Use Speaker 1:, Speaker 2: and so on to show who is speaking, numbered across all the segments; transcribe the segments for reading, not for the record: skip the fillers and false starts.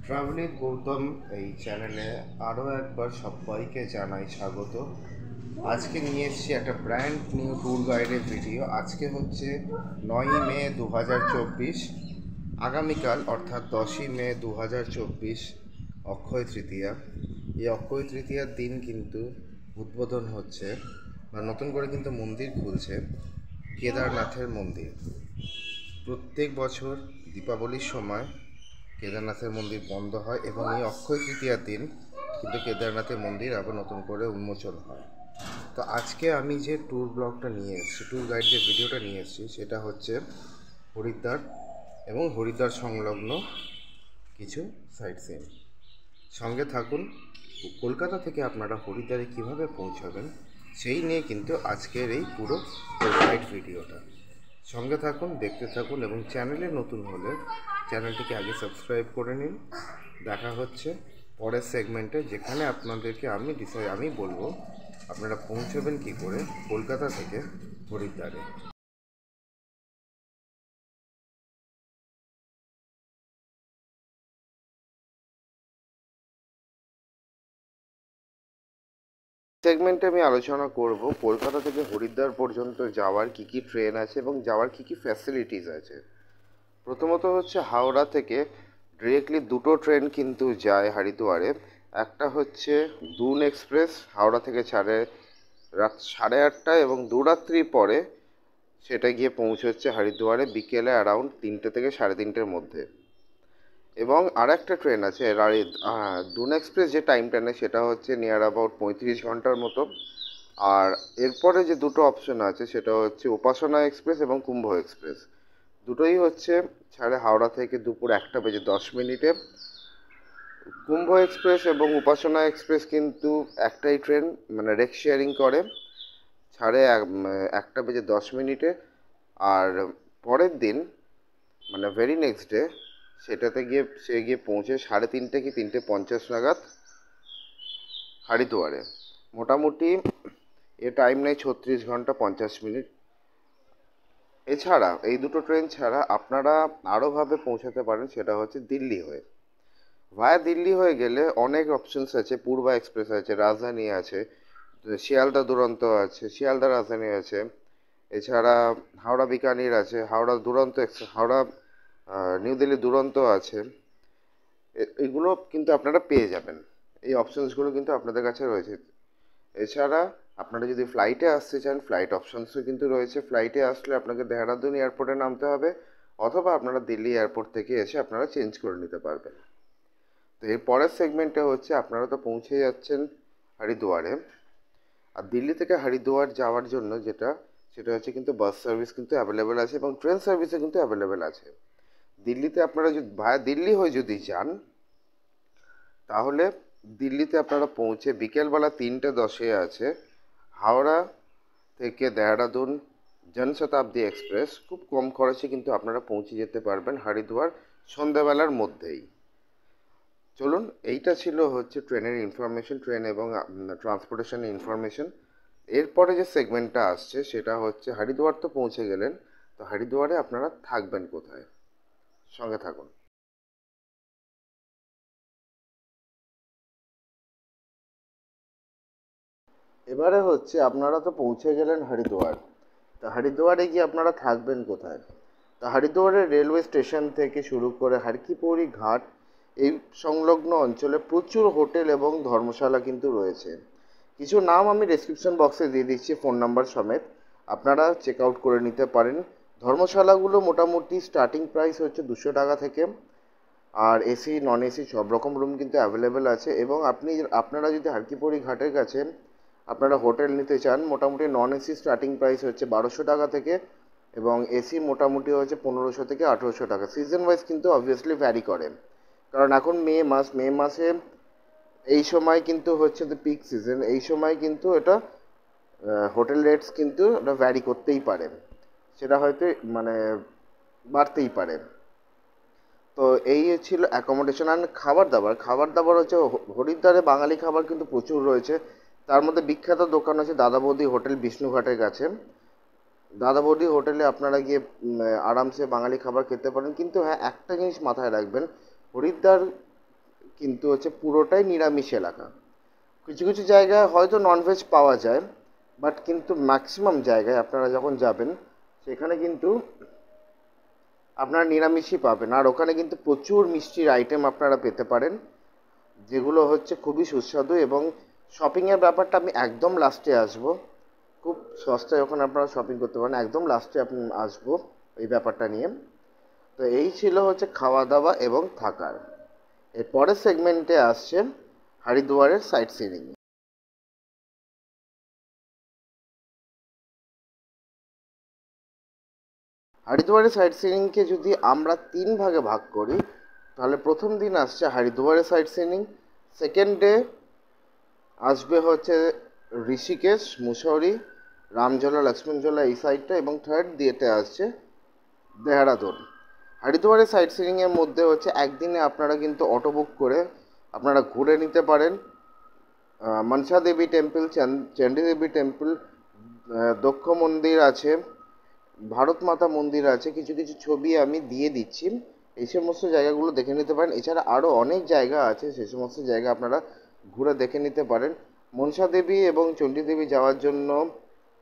Speaker 1: Travelling Gautam এই চ্যানেলে আরও একবার সবাইকে জানাই স্বাগত। আজকে নিয়ে এসেছি একটা ব্র্যান্ড নিউ ট্যুর গাইডের ভিডিও। আজকে হচ্ছে 9ই মে 2024। আগামীকাল অর্থাৎ 10ই মে 2024 অক্ষয় তৃতীয়া। এই অক্ষয় তৃতীয়ার দিন কিন্তু উদ্বোধন হচ্ছে বা নতুন করে কিন্তু মন্দির খুলছে কেদারনাথের মন্দির। প্রত্যেক বছর দীপাবলির সময় কেদারনাথের মন্দির বন্ধ হয় এবং এই অক্ষয় তৃতীয়ার দিন কিন্তু কেদারনাথের মন্দির আবার নতুন করে উন্মোচন হয়। তো আজকে আমি যে ট্যুর ব্লগটা নিয়ে এসেছি, ট্যুর গাইড যে ভিডিওটা নিয়ে এসেছি, সেটা হচ্ছে হরিদ্বার এবং হরিদ্বার সংলগ্ন কিছু সাইট সিন। সঙ্গে থাকুন। কলকাতা থেকে আপনারা হরিদ্বারে কীভাবে পৌঁছাবেন সেই নিয়ে কিন্তু আজকের এই পুরো ট্যুর গাইড ভিডিওটা। সঙ্গে থাকুন, দেখতে থাকুন এবং চ্যানেলে নতুন হলে চ্যানেলটিকে আগে সাবস্ক্রাইব করে নিন। দেখা হচ্ছে পরের সেগমেন্টে, যেখানে আপনাদেরকে আমি বলবো আপনারা পৌঁছবেন কী করে কলকাতা থেকে হরিদ্বারে। সেগমেন্টে আমি আলোচনা করব কলকাতা থেকে হরিদ্বার পর্যন্ত যাওয়ার কী কী ট্রেন আছে এবং যাওয়ার কী কী ফ্যাসিলিটিস আছে। প্রথমত হচ্ছে হাওড়া থেকে ডিরেক্টলি দুটো ট্রেন কিন্তু যায় হরিদ্বারে। একটা হচ্ছে দুন এক্সপ্রেস, হাওড়া থেকে ছাড়ে রাত 8:30 এবং দুরাত্রি পরে সেটা গিয়ে পৌঁছচ্ছে হরিদ্বারে বিকেলে অ্যারাউন্ড 3টে থেকে 3:30-র মধ্যে। এবং আর একটা ট্রেন আছে দুন এক্সপ্রেস, যে টাইমটা নেয় সেটা হচ্ছে নিয়ার অ্যাবাউট 35 ঘন্টার মতো। আর এরপরে যে দুটো অপশন আছে সেটা হচ্ছে উপাসনা এক্সপ্রেস এবং কুম্ভ এক্সপ্রেস। দুটোই হচ্ছে ছাড়ে হাওড়া থেকে দুপুর 1:10 কুম্ভ এক্সপ্রেস এবং উপাসনা এক্সপ্রেস কিন্তু একটাই ট্রেন, মানে রেক শেয়ারিং করে, ছাড়ে 1:10। আর পরের দিন মানে ভেরি নেক্সট ডে সেটাতে গিয়ে পৌঁছে 3:30 কি 3:50 নাগাদ হরিদ্বারে। মোটামুটি এ টাইম নেয় 36 ঘন্টা 50 মিনিট। এছাড়া এই দুটো ট্রেন ছাড়া আপনারা আরোভাবে পৌঁছাতে পারেন, সেটা হচ্ছে দিল্লি হয়ে। ভায়া দিল্লি হয়ে গেলে অনেক অপশনস আছে। পূর্বা এক্সপ্রেস আছে, রাজধানী আছে, শিয়ালদা দুরন্ত আছে, শিয়ালদা রাজধানী আছে। এছাড়া হাওড়া বিকানির আছে, হাওড়া দুরন্ত এক্সপ্রেস, হাওড়া নিউ দিল্লি দুরন্ত আছে। এগুলো কিন্তু আপনারা পেয়ে যাবেন, এই অপশনসগুলো কিন্তু আপনাদের কাছে রয়েছে। এছাড়া আপনারা যদি ফ্লাইটে আসতে চান, ফ্লাইট অপশনসও কিন্তু রয়েছে। ফ্লাইটে আসলে আপনাকে দেহরাদুন এয়ারপোর্টে নামতে হবে, অথবা আপনারা দিল্লি এয়ারপোর্ট থেকে এসে আপনারা চেঞ্জ করে নিতে পারবেন। তো এর পরের সেগমেন্টে হচ্ছে আপনারা তো পৌঁছে যাচ্ছেন হরিদ্বারে, আর দিল্লি থেকে হরিদ্বার যাওয়ার জন্য সেটা হচ্ছে কিন্তু বাস সার্ভিস কিন্তু অ্যাভেলেবেল আছে এবং ট্রেন সার্ভিসও কিন্তু অ্যাভেলেবেল আছে। দিল্লিতে আপনারা যদি ভায়া দিল্লি হয়ে যদি যান, তাহলে দিল্লিতে আপনারা পৌঁছে বিকেলবেলা 3:10 আছে হাওড়া থেকে দেহরাদুন জনশতাব্দী এক্সপ্রেস খুব কম খরচে কিন্তু আপনারা পৌঁছে যেতে পারবেন হরিদ্বার সন্ধ্যাবেলার মধ্যেই। চলুন, এইটা ছিল হচ্ছে ট্রেনের ইনফরমেশন, ট্রেন এবং ট্রান্সপোর্টেশনের ইনফরমেশন। এরপরে যে সেগমেন্টটা আসছে সেটা হচ্ছে হরিদ্বার তো পৌঁছে গেলেন, তো হরিদ্বারে আপনারা থাকবেন কোথায়। সঙ্গে থাকুন। এবারে হচ্ছে আপনারা তো পৌঁছে গেলেন হরিদ্বার, তা হরিদ্বারে গিয়ে আপনারা থাকবেন কোথায়। তা হরিদ্বারের রেলওয়ে স্টেশন থেকে শুরু করে হর কি পৌড়ি ঘাট, এই সংলগ্ন অঞ্চলে প্রচুর হোটেল এবং ধর্মশালা কিন্তু রয়েছে। কিছু নাম আমি ডেসক্রিপশন বক্সে দিয়ে দিচ্ছি ফোন নাম্বার সমেত, আপনারা চেক আউট করে নিতে পারেন। ধর্মশালাগুলো মোটামুটি স্টার্টিং প্রাইস হচ্ছে 200 টাকা থেকে, আর এসি নন এসি সব রকম রুম কিন্তু অ্যাভেলেবেল আছে। এবং আপনারা যদি হারকিপৌড়ি ঘাটের কাছে আপনারা হোটেল নিতে চান, মোটামুটি নন এসি স্টার্টিং প্রাইস হচ্ছে 1200 টাকা থেকে, এবং এসি মোটামুটি হচ্ছে 1500 থেকে 1800 টাকা। সিজন ওয়াইজ কিন্তু অবভিয়াসলি ভ্যারি করে, কারণ এখন মে মাসে এই সময় কিন্তু হচ্ছে দ্য পিক সিজন। এই সময় কিন্তু এটা হোটেল রেটস কিন্তু এটা ভ্যারি করতেই পারে, সেটা হয়তো মানে বাড়তেই পারে। তো এই ছিল অ্যাকোমোডেশন। অ্যান্ড খাবার দাবার হচ্ছে হরিদ্বারে বাঙালি খাবার কিন্তু প্রচুর রয়েছে। তার মধ্যে বিখ্যাত দোকান আছে দাদা বৌদি হোটেল বিষ্ণুঘাটের কাছে। দাদা বৌদি হোটেলে আপনারা গিয়ে আরামসে বাঙালি খাবার খেতে পারেন। কিন্তু হ্যাঁ, একটা জিনিস মাথায় রাখবেন, হরিদ্বার কিন্তু হচ্ছে পুরোটাই নিরামিষ এলাকা। কিছু কিছু জায়গায় হয়তো ননভেজ পাওয়া যায়, বাট কিন্তু ম্যাক্সিমাম জায়গায় আপনারা যখন যাবেন সেখানে কিন্তু আপনারা নিরামিষই পাবেন। আর ওখানে কিন্তু প্রচুর মিষ্টির আইটেম আপনারা পেতে পারেন, যেগুলো হচ্ছে খুবই সুস্বাদু। এবং শপিংয়ের ব্যাপারটা আমি একদম লাস্টে আসবো, খুব সস্তায় ওখানে আপনারা শপিং করতে পারেন, একদম লাস্টে আপনি আসবো এই ব্যাপারটা নিয়ে। তো এই ছিল হচ্ছে খাওয়া দাওয়া এবং থাকার। এর পরের সেগমেন্টে আসছে হরিদ্বারের সাইট সিইং। হরিদ্বারের সাইট সিইংকে যদি আমরা 3 ভাগে ভাগ করি, তাহলে প্রথম দিন আসছে হরিদ্বারের সাইট সিইং, সেকেন্ড ডে আসবে হচ্ছে ঋষিকেশ, মুসৌরি, রামঝোলা, লক্ষ্মণঝোলা এই সাইডটা, এবং থার্ড ডেতে আসছে দেহরাদুন। হরিদ্বারের সাইট সিইংয়ের মধ্যে হচ্ছে একদিনে আপনারা কিন্তু অটো বুক করে আপনারা ঘুরে নিতে পারেন মনসা দেবী টেম্পল, চণ্ডী দেবী টেম্পল, দক্ষ মন্দির আছে, ভারত মাতা মন্দির আছে। কিছু কিছু ছবি আমি দিয়ে দিচ্ছি, এই সমস্ত জায়গাগুলো দেখে নিতে পারেন। এছাড়া আরও অনেক জায়গা আছে, সেই সমস্ত জায়গা আপনারা ঘুরে দেখে নিতে পারেন। মনসা দেবী এবং চণ্ডী দেবী যাওয়ার জন্য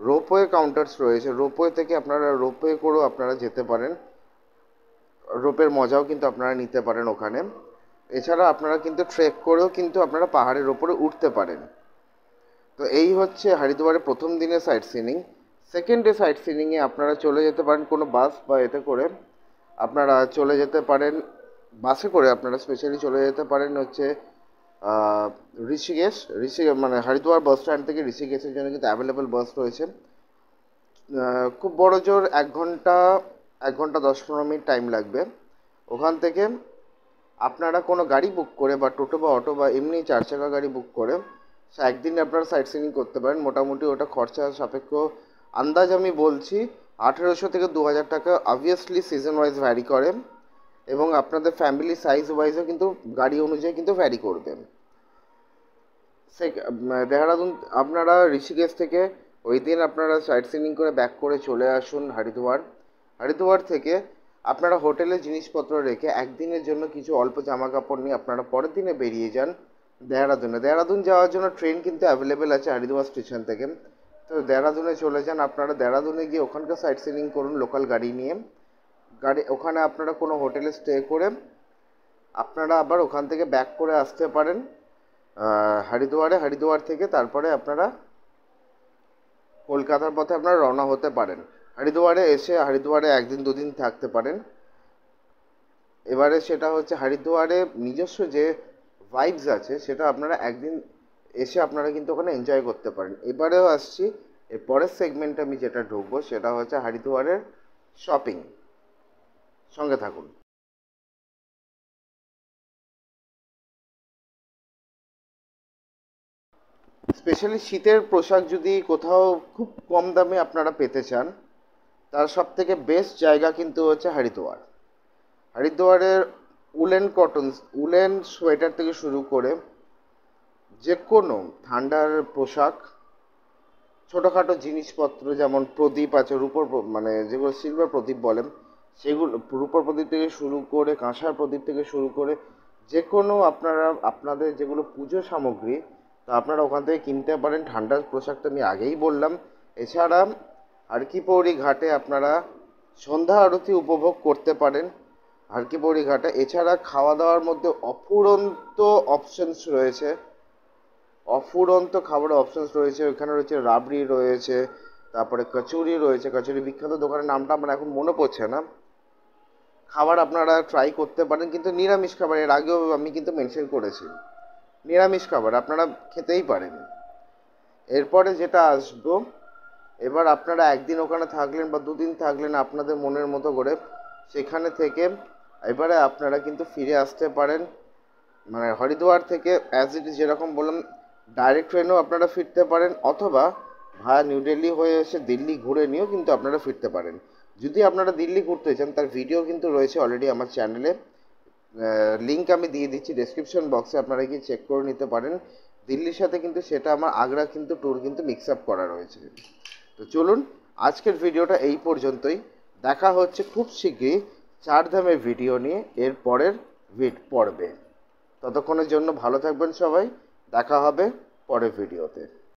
Speaker 1: রোপওয়ে কাউন্টার্স রয়েছে, রোপওয়ে থেকে আপনারা রোপওয়ে করেও আপনারা যেতে পারেন, রোপের মজাও কিন্তু আপনারা নিতে পারেন ওখানে। এছাড়া আপনারা কিন্তু ট্রেক করেও কিন্তু আপনারা পাহাড়ের ওপরে উঠতে পারেন। তো এই হচ্ছে হরিদ্বারের প্রথম দিনের সাইট সিইং। সেকেন্ড ডে সাইট সিইংয়ে আপনারা চলে যেতে পারেন কোনো বাস বা এতে করে, আপনারা চলে যেতে পারেন বাসে করে, আপনারা স্পেশালি চলে যেতে পারেন হচ্ছে ঋষিকেশ। মানে হরিদ্বার বাস স্ট্যান্ড থেকে ঋষিকেশের জন্য কিন্তু অ্যাভেলেবেল বাস রয়েছে। খুব বড় জোর 1 ঘন্টা 10-15 মিনিট টাইম লাগবে। ওখান থেকে আপনারা কোনো গাড়ি বুক করে বা টোটো বা অটো বা এমনি 4 চাকা গাড়ি বুক করে একদিন আপনারা সাইট সিইং করতে পারেন। মোটামুটি ওটা খরচা সাপেক্ষ আন্দাজ আমি বলছি 1800 থেকে 2000 টাকা। অবভিয়াসলি সিজন ওয়াইজ ভ্যারি করে, এবং আপনাদের ফ্যামিলি সাইজ ওয়াইজও কিন্তু গাড়ি অনুযায়ী কিন্তু ভ্যারি করবে। দেহরাদুন আপনারা ঋষিকেশ থেকে ওই দিন আপনারা সাইট সিইং করে ব্যাক করে চলে আসুন হরিদ্বার। হরিদ্বার থেকে আপনারা হোটেলে জিনিসপত্র রেখে একদিনের জন্য কিছু অল্প জামা কাপড় নিয়ে আপনারা পরের দিনে বেরিয়ে যান দেহরাদুনে। দেহরাদুন যাওয়ার জন্য ট্রেন কিন্তু অ্যাভেলেবেল আছে হরিদ্বার স্টেশন থেকে। তো দেহরাদুনে চলে যান আপনারা, দেহরাদুনে গিয়ে ওখানকার সাইট সিইং করুন লোকাল গাড়ি নিয়ে। ওখানে আপনারা কোনো হোটেলে স্টে করে আপনারা আবার ওখান থেকে ব্যাক করে আসতে পারেন হরিদ্বার থেকে তারপরে আপনারা কলকাতার পথে আপনারা রওনা হতে পারেন। হরিদ্বারে এসে হরিদ্বারে 1-2 দিন থাকতে পারেন। এবারে সেটা হচ্ছে হরিদ্বারে নিজস্ব যে ভাইবস আছে সেটা আপনারা একদিন এসে আপনারা কিন্তু ওখানে এনজয় করতে পারেন। এবারেও আসছি, এর পরের সেগমেন্টে আমি যেটা ঢুকবো সেটা হচ্ছে হরিদ্বারের শপিং। সঙ্গে থাকুন। স্পেশালি শীতের পোশাক যদি কোথাও খুব কম দামে আপনারা পেতে চান, তার সব থেকে বেস্ট জায়গা কিন্তু হচ্ছে হরিদ্বার। হরিদ্বারের উলেন সোয়েটার থেকে শুরু করে যে কোনো ঠান্ডার পোশাক, ছোটোখাটো জিনিসপত্র যেমন প্রদীপ আছে, মানে যেগুলো সিলভার প্রদীপ বলেন সেগুলো, রূপোর প্রদীপ থেকে শুরু করে কাঁসার প্রদীপ থেকে শুরু করে যে কোনো আপনাদের যেগুলো পুজো সামগ্রী তা আপনারা ওখান থেকে কিনতে পারেন। ঠান্ডার পোশাকটা আমি আগেই বললাম। এছাড়া হারকিপৌরি ঘাটে আপনারা সন্ধ্যা আরতি উপভোগ করতে পারেন হারকিপৌরি ঘাটে। এছাড়া খাওয়া দাওয়ার মধ্যে অফুরন্ত খাবারের অপশনস রয়েছে। ওখানে রয়েছে রাবড়ি রয়েছে, তারপরে কচুরি রয়েছে, কচুরি বিখ্যাত দোকানের নামটা আমার এখন মনে পড়ছে না। খাবার আপনারা ট্রাই করতে পারেন, কিন্তু নিরামিষ খাবার, এর আগেও আমি কিন্তু মেনশন করেছি নিরামিষ খাবার আপনারা খেতেই পারেন। এরপরে যেটা আসবো, এবার আপনারা একদিন ওখানে থাকলেন বা 2 দিন থাকলেন আপনাদের মনের মতো করে, সেখানে থেকে এবারে আপনারা কিন্তু ফিরে আসতে পারেন। মানে হরিদ্বার থেকে অ্যাজ ইট ইজ যেরকম বললাম ডাইরেক্ট ট্রেনেও আপনারা ফিরতে পারেন, অথবা ভায়া নিউ দিল্লি হয়ে এসে দিল্লি ঘুরে নিয়েও কিন্তু আপনারা ফিরতে পারেন। যদি আপনারা দিল্লি ঘুরতে চান তার ভিডিও কিন্তু রয়েছে অলরেডি আমার চ্যানেলে, লিঙ্ক আমি দিয়ে দিচ্ছি ডেসক্রিপশন বক্সে, আপনারা গিয়ে চেক করে নিতে পারেন। দিল্লির সাথে কিন্তু সেটা আমার আগ্রা কিন্তু ট্যুর কিন্তু মিক্স আপ করা রয়েছে। তো চলুন আজকের ভিডিওটা এই পর্যন্তই। দেখা হচ্ছে খুব শীঘ্রই 4 ধামের ভিডিও নিয়ে এর পরের পর্বে। ততক্ষণের জন্য ভালো থাকবেন সবাই, দেখা হবে পরের ভিডিওতে।